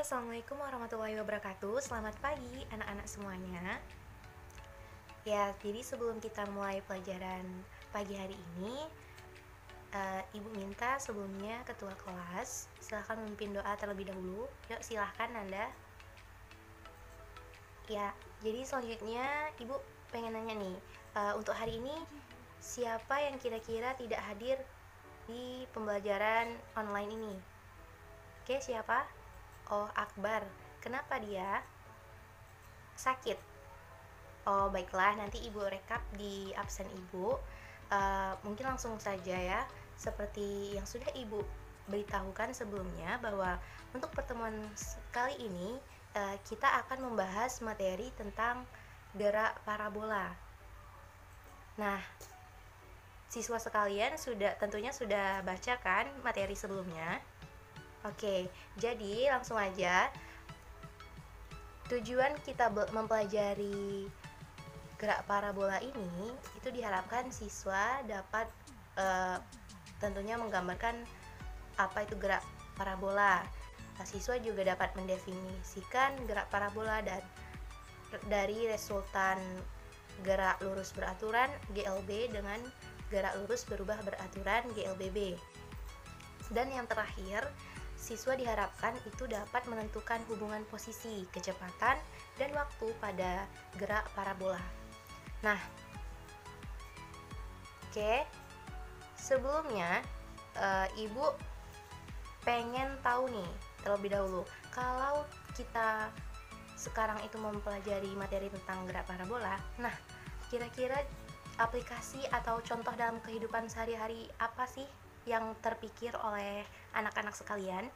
Assalamualaikum warahmatullahi wabarakatuh. Selamat pagi anak-anak semuanya. Ya, jadi sebelum kita mulai pelajaran pagi hari ini, Ibu minta sebelumnya ketua kelas silahkan memimpin doa terlebih dahulu. Yuk, silahkan Nanda. Ya, jadi selanjutnya Ibu pengen nanya nih, untuk hari ini siapa yang kira-kira tidak hadir di pembelajaran online ini? Oke, siapa? Oh, Akbar. Kenapa dia? Sakit. Oh, baiklah, nanti Ibu rekap di absen Ibu. Mungkin langsung saja ya, seperti yang sudah Ibu beritahukan sebelumnya, bahwa untuk pertemuan kali ini kita akan membahas materi tentang gerak parabola. Nah, siswa sekalian tentunya sudah baca kan materi sebelumnya? Oke, jadi langsung aja. Tujuan kita mempelajari gerak parabola ini itu diharapkan siswa dapat tentunya menggambarkan apa itu gerak parabola. Siswa juga dapat mendefinisikan gerak parabola dan dari resultan gerak lurus beraturan GLB dengan gerak lurus berubah beraturan GLBB. Dan yang terakhir, siswa diharapkan itu dapat menentukan hubungan posisi, kecepatan, dan waktu pada gerak parabola. Nah, oke. Sebelumnya, Ibu pengen tahu nih terlebih dahulu, kalau kita sekarang itu mempelajari materi tentang gerak parabola, nah kira-kira aplikasi atau contoh dalam kehidupan sehari-hari apa sih yang terpikir oleh anak-anak sekalian?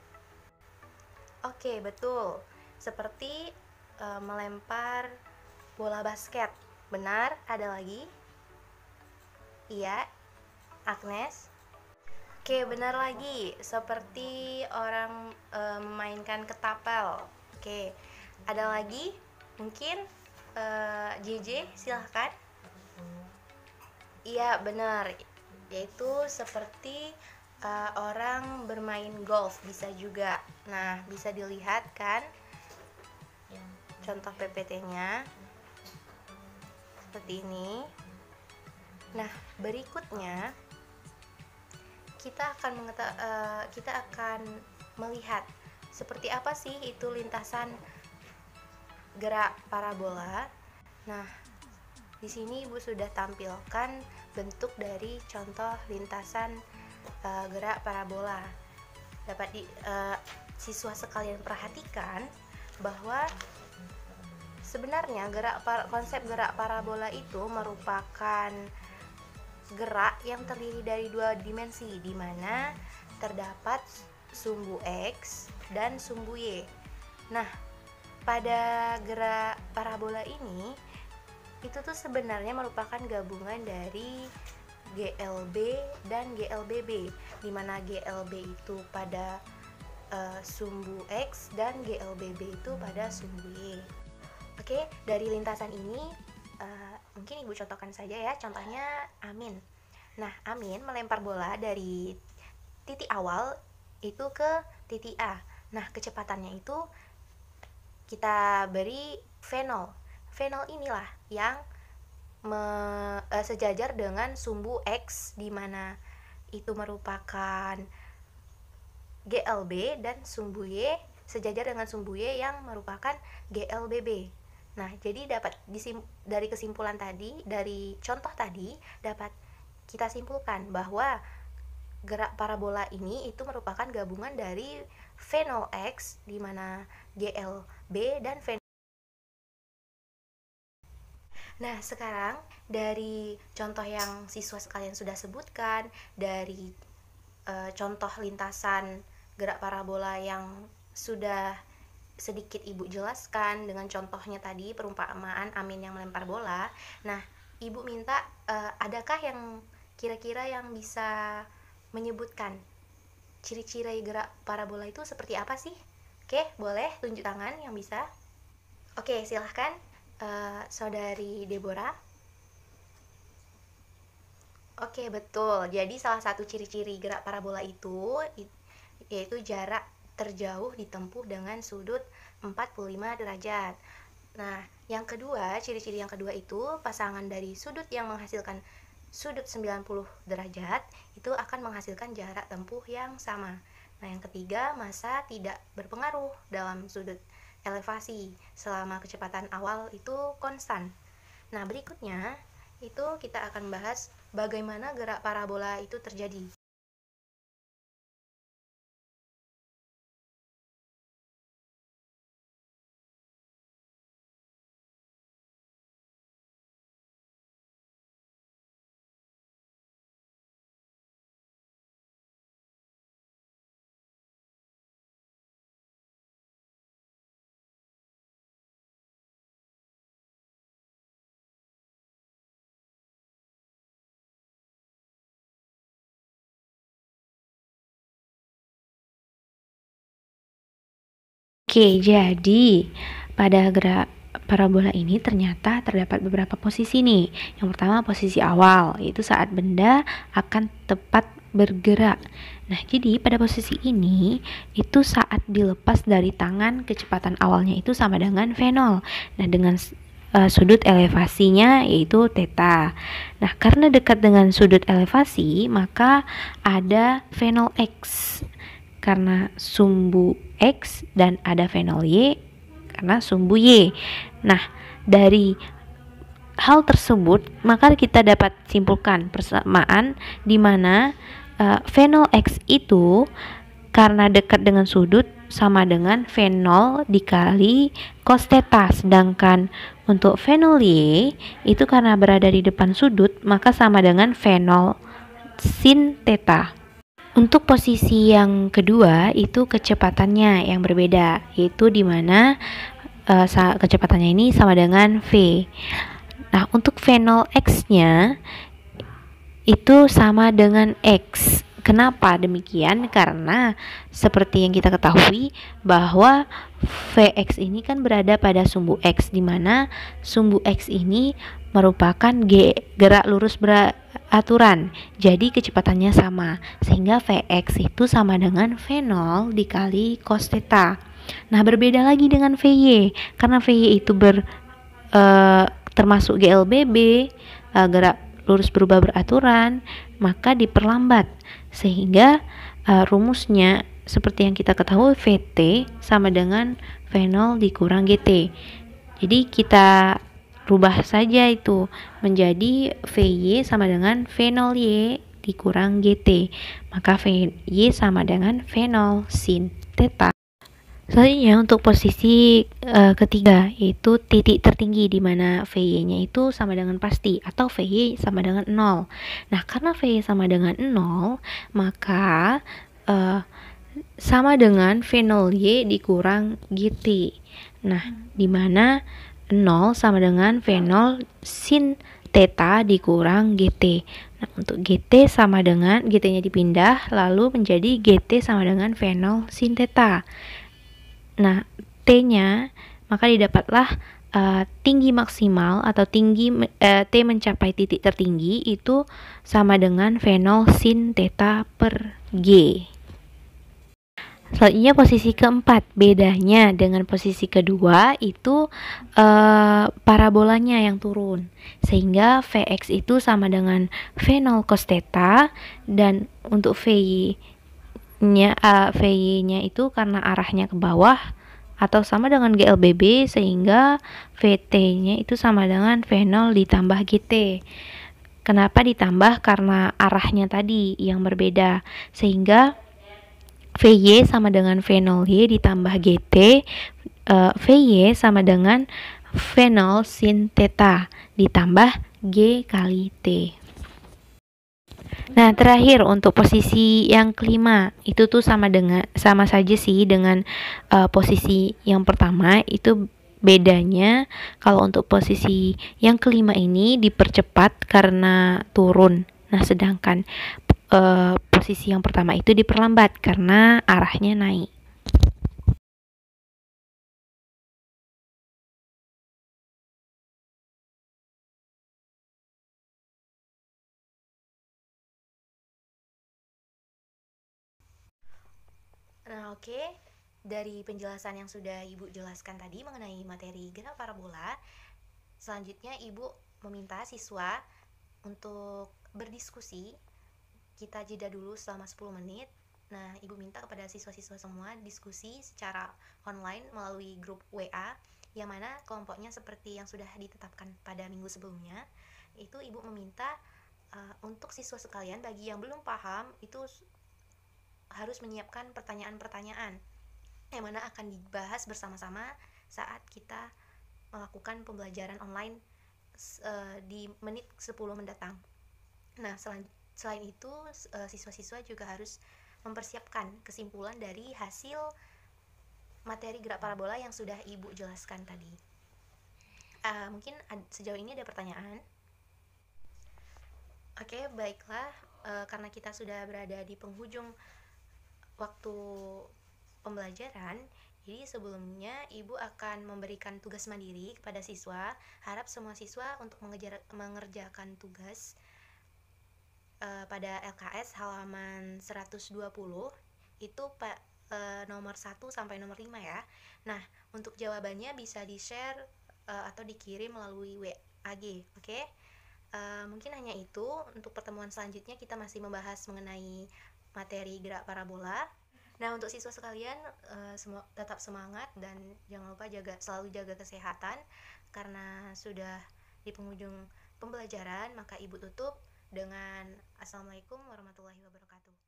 Oke, betul. Seperti melempar bola basket. Benar, ada lagi? Iya, Agnes? Oke, benar lagi. Seperti orang memainkan ketapel. Oke, ada lagi? Mungkin JJ, silahkan. Iya, benar. Yaitu seperti orang bermain golf bisa juga. Nah, bisa dilihat kan contoh PPT-nya seperti ini. Nah, berikutnya kita akan melihat seperti apa sih itu lintasan gerak parabola. Nah, di sini Ibu sudah tampilkan bentuk dari contoh lintasan gerak parabola. Dapat siswa sekalian perhatikan bahwa sebenarnya konsep gerak parabola itu merupakan gerak yang terdiri dari dua dimensi, di mana terdapat sumbu X dan sumbu Y. Nah, pada gerak parabola ini itu tuh sebenarnya merupakan gabungan dari GLB dan GLBB, di mana GLB itu pada sumbu X dan GLBB itu pada sumbu Y. Oke, dari lintasan ini mungkin Ibu contohkan saja ya, contohnya Amin. Nah, Amin melempar bola dari titik awal itu ke titik A. Nah, kecepatannya itu kita beri V0. V0 inilah yang sejajar dengan sumbu X, di mana itu merupakan GLB, dan sumbu Y sejajar dengan sumbu Y yang merupakan GLBB. Nah, jadi dari kesimpulan tadi, dari contoh tadi, dapat kita simpulkan bahwa gerak parabola ini itu merupakan gabungan dari V0X, di mana GLB dan V0. Nah, sekarang dari contoh yang siswa sekalian sudah sebutkan, dari contoh lintasan gerak parabola yang sudah sedikit Ibu jelaskan dengan contohnya tadi, perumpamaan Amin yang melempar bola. Nah, Ibu minta adakah yang kira-kira yang bisa menyebutkan ciri-ciri gerak parabola itu seperti apa sih? Oke, boleh tunjuk tangan yang bisa. Oke, silahkan Saudari Deborah. Oke, betul. Jadi salah satu ciri-ciri gerak parabola itu yaitu jarak terjauh ditempuh dengan sudut 45 derajat. Nah, yang kedua, ciri-ciri yang kedua itu pasangan dari sudut yang menghasilkan sudut 90 derajat itu akan menghasilkan jarak tempuh yang sama. Nah, yang ketiga, massa tidak berpengaruh dalam sudut elevasi selama kecepatan awal itu konstan. Nah, berikutnya itu kita akan bahas bagaimana gerak parabola itu terjadi. Oke, jadi pada gerak parabola ini ternyata terdapat beberapa posisi nih. Yang pertama posisi awal, yaitu saat benda akan tepat bergerak. Nah, jadi pada posisi ini itu saat dilepas dari tangan, kecepatan awalnya itu sama dengan V0. Nah, dengan sudut elevasinya yaitu theta. Nah, karena dekat dengan sudut elevasi, maka ada V0x karena sumbu X dan ada V0 Y karena sumbu Y. Nah, dari hal tersebut maka kita dapat simpulkan persamaan di mana V0 X itu karena dekat dengan sudut sama dengan V0 dikali cos theta, sedangkan untuk V0 Y itu karena berada di depan sudut maka sama dengan V0 sin theta. Untuk posisi yang kedua itu kecepatannya yang berbeda, yaitu di mana kecepatannya ini sama dengan V. Nah, untuk V0x-nya itu sama dengan X. Kenapa demikian? Karena seperti yang kita ketahui bahwa Vx ini kan berada pada sumbu X, di mana sumbu X ini merupakan gerak lurus beraturan. Jadi kecepatannya sama, sehingga Vx itu sama dengan V0 dikali cos theta. Nah, berbeda lagi dengan Vy, karena Vy itu termasuk GLBB, gerak lurus berubah beraturan, maka diperlambat sehingga rumusnya seperti yang kita ketahui VT sama dengan V0 dikurang GT. Jadi kita rubah saja itu menjadi VY sama dengan V0Y dikurang GT. Maka VY sama dengan V0 sin theta. Selanjutnya untuk posisi ketiga yaitu titik tertinggi di mana VY-nya itu sama dengan pasti atau VY sama dengan 0. Nah, karena VY sama dengan 0, maka sama dengan V0Y dikurang GT. Nah, di mana 0 sama dengan V0 sin theta dikurang GT. Nah, untuk GT sama dengan GT-nya dipindah lalu menjadi GT sama dengan V0 sin theta. Nah, T-nya maka didapatlah tinggi maksimal atau T mencapai titik tertinggi itu sama dengan V0 sin theta per G. Selanjutnya posisi keempat, bedanya dengan posisi kedua itu parabolanya yang turun, sehingga Vx itu sama dengan V0 cos theta, dan untuk VY-nya itu karena arahnya ke bawah atau sama dengan GLBB, sehingga VT-nya itu sama dengan V0 ditambah GT. Kenapa ditambah? Karena arahnya tadi yang berbeda, sehingga VY sama dengan V0Y ditambah GT, VY sama dengan V0 sin theta ditambah G kali T. Nah, terakhir untuk posisi yang kelima itu tuh sama saja sih dengan posisi yang pertama. Itu bedanya kalau untuk posisi yang kelima ini dipercepat karena turun. Nah, sedangkan posisi yang pertama itu diperlambat karena arahnya naik. Nah, oke. dari penjelasan yang sudah Ibu jelaskan tadi mengenai materi gerak parabola, selanjutnya Ibu meminta siswa untuk berdiskusi. Kita jeda dulu selama 10 menit. Nah, Ibu minta kepada siswa-siswa semua diskusi secara online melalui grup WA, yang mana kelompoknya seperti yang sudah ditetapkan pada minggu sebelumnya. Itu Ibu meminta untuk siswa sekalian, bagi yang belum paham, itu harus menyiapkan pertanyaan-pertanyaan yang mana akan dibahas bersama-sama saat kita melakukan pembelajaran online di menit 10 mendatang. Nah, selain itu, siswa-siswa juga harus mempersiapkan kesimpulan dari hasil materi gerak parabola yang sudah Ibu jelaskan tadi. Mungkin sejauh ini ada pertanyaan? Oke, baiklah. Karena kita sudah berada di penghujung waktu pembelajaran, jadi sebelumnya Ibu akan memberikan tugas mandiri kepada siswa. Harap semua siswa untuk mengerjakan tugas pada LKS halaman 120, itu nomor 1 sampai nomor 5 ya. Nah, untuk jawabannya bisa di-share atau dikirim melalui WAG, oke? Mungkin hanya itu. Untuk pertemuan selanjutnya kita masih membahas mengenai materi gerak parabola. Nah, untuk siswa sekalian, tetap semangat dan jangan lupa selalu jaga kesehatan. Karena sudah di penghujung pembelajaran, maka Ibu tutup dengan Assalamualaikum warahmatullahi wabarakatuh.